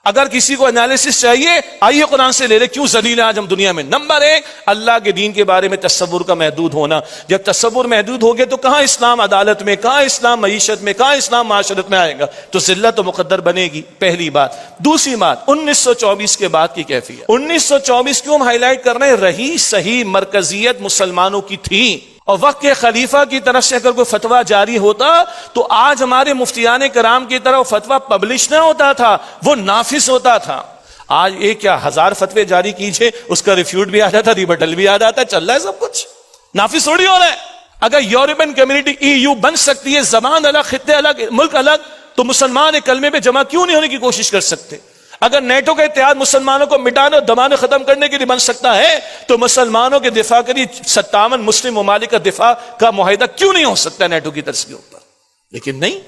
اگر کسی کو انالیسس چاہیے آئیے قرآن سے لے لے کیوں ذلیل ہے آج ہم دنیا میں۔ نمبر 1 اللہ کے دین کے بارے میں تصور کا محدود ہونا۔ جب تصور محدود ہوگے تو کہاں اسلام عدالت میں، کہاں اسلام معیشت میں، کہاں اسلام معاشرت میں آئے گا، تو ذلت تو مقدر بنے گی، پہلی بات۔ دوسری بات 1924 کے بعد کی کیفیت۔ 1924 کیوں ہم ہائی لائٹ کر رہے ہیں؟ رہی صحیح مرکزیت مسلمانوں کی تھی، اور وقت کے خلیفہ کی طرف سے اگر کوئی فتویٰ جاری ہوتا تو آج ہمارے مفتیان کرام کی طرح فتویٰ پبلش نہ ہوتا تھا، وہ نافذ ہوتا تھا۔ آج ایک کیا 1000 فتوے جاری کیجئے، اس کا ریفیوٹ بھی آ جاتا، ریبٹل بھی آ جاتا، چل رہا ہے سب کچھ، نافذ تھوڑی ہو رہا ہے۔ اگر یورپین کمیونٹی EU بن سکتی ہے، زبان الگ، خطے الگ، ملک الگ، تو مسلمان ایک کلمے پہ جمع کیوں نہیں ہونے کی کوشش کر سکتے؟ اگر نیٹو کا اتحاد مسلمانوں کو مٹانے اور دبانے ختم کرنے کے لیے بن سکتا ہے تو مسلمانوں کے دفاع کے لیے 57 مسلم ممالک کا دفاع کا معاہدہ کیوں نہیں ہو سکتا نیٹو کی طرز کے اوپر؟ لیکن نہیں،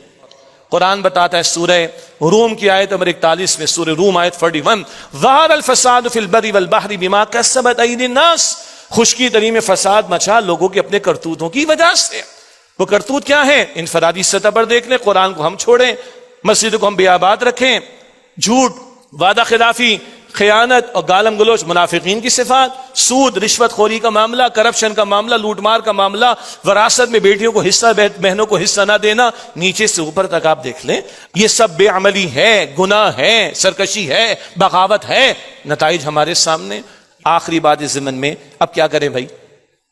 قرآن بتاتا ہے سورہ روم کی آیت نمبر 41 میں، سورہ روم آیت 41، ظہر الفساد فی البر والبحر بما کسبت ایدی الناس، خشکی تری میں فساد مچا لوگوں کے اپنے کرتوتوں کی وجہ سے۔ وہ کرتوت کیا ہے؟ انفرادی سطح پر دیکھ لیں، قرآن کو ہم چھوڑیں، مسجد کو ہم بے آباد رکھیں، جھوٹ، وعدہ خلافی، خیانت اور گالم گلوچ منافقین کی صفات، سود، رشوت خوری کا معاملہ، کرپشن کا معاملہ، لوٹ مار کا معاملہ، وراثت میں بیٹیوں کو حصہ، بہنوں کو حصہ نہ دینا، نیچے سے اوپر تک آپ دیکھ لیں، یہ سب بے عملی ہے، گناہ ہے، سرکشی ہے، بغاوت ہے، نتائج ہمارے سامنے۔ آخری بات اس ضمن میں، اب کیا کریں بھائی؟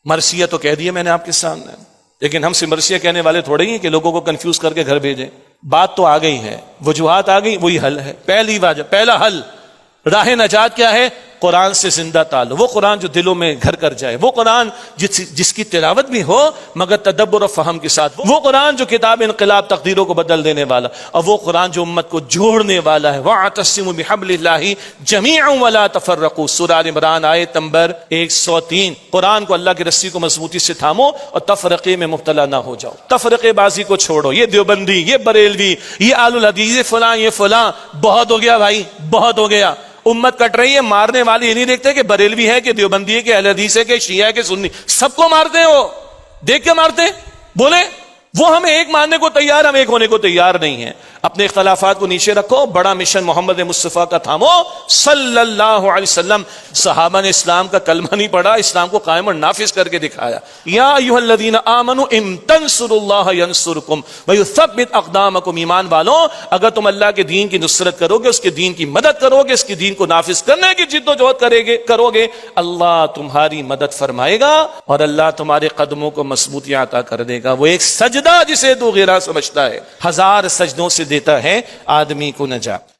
مرثیہ تو کہہ دیا میں نے آپ کے سامنے، لیکن ہم سے مرثیہ کہنے والے تھوڑے ہی ہیں کہ لوگوں کو کنفیوز کر کے گھر بھیجیں۔ بات تو آ گئی ہے، وجوہات آ گئی، وہی حل ہے۔ پہلا حل، راہ نجات کیا ہے؟ قرآن سے زندہ تعلق، وہ قرآن جو دلوں میں گھر کر جائے، وہ قرآن جس کی تلاوت بھی ہو مگر تدبر و فہم کے ساتھ، وہ قرآن جو کتاب انقلاب تقدیروں کو بدل دینے والا، اور وہ قرآن جو امت کو جوڑنے والا ہے۔ وَاعْتَصِمُوا بِحَبْلِ اللَّهِ جَمِيعًا وَلَا تَفَرَّقُوا، سورہ آل عمران آیت نمبر 103۔ قرآن کو، اللہ کی رسی کو مضبوطی سے تھامو اور تفرقے میں مبتلا نہ ہو جاؤ، تفرقے بازی کو چھوڑو، یہ دیوبندی، یہ بریلوی، یہ آل الحدیث، یہ فلاں، یہ فلاں، بہت ہو گیا بھائی، بہت ہو گیا۔ امت کٹ رہی ہے، مارنے والے یہ نہیں دیکھتے کہ بریلوی ہے کہ دیوبندی ہے کہ اہل حدیث ہے کہ شیعہ ہے کہ سنی، سب کو مارتے ہیں، وہ دیکھ کے مارتے ہیں۔ بولے وہ ہمیں ایک ماننے کو تیار، ہم ایک ہونے کو تیار نہیں ہیں۔ اپنے اختلافات کو نیچے رکھو، بڑا مشن محمد مصطفیٰ کا تھامو صلی اللہ علیہ وسلم۔ صحابہ نے اسلام کا کلمہ نہیں پڑھا، اسلام کو قائم اور نافذ کر کے دکھایا۔ یا ایھا الذین آمنوا ان تنصروا اللہ ینصرکم ویثبت اقدامکم، ایمان والوں اگر تم اللہ کے دین کی نصرت کرو گے، اس کے دین کی مدد کرو گے، اس کے دین کو نافذ کرنے کی جد و جہد کرو گے، اللہ تمہاری مدد فرمائے گا اور اللہ تمہارے قدموں کو مضبوطی عطا کر دے گا۔ وہ ایک سجدہ جسے تو غیرہ سمجھتا ہے، 1000 سجدوں سے دیتا ہے آدمی کو نجات۔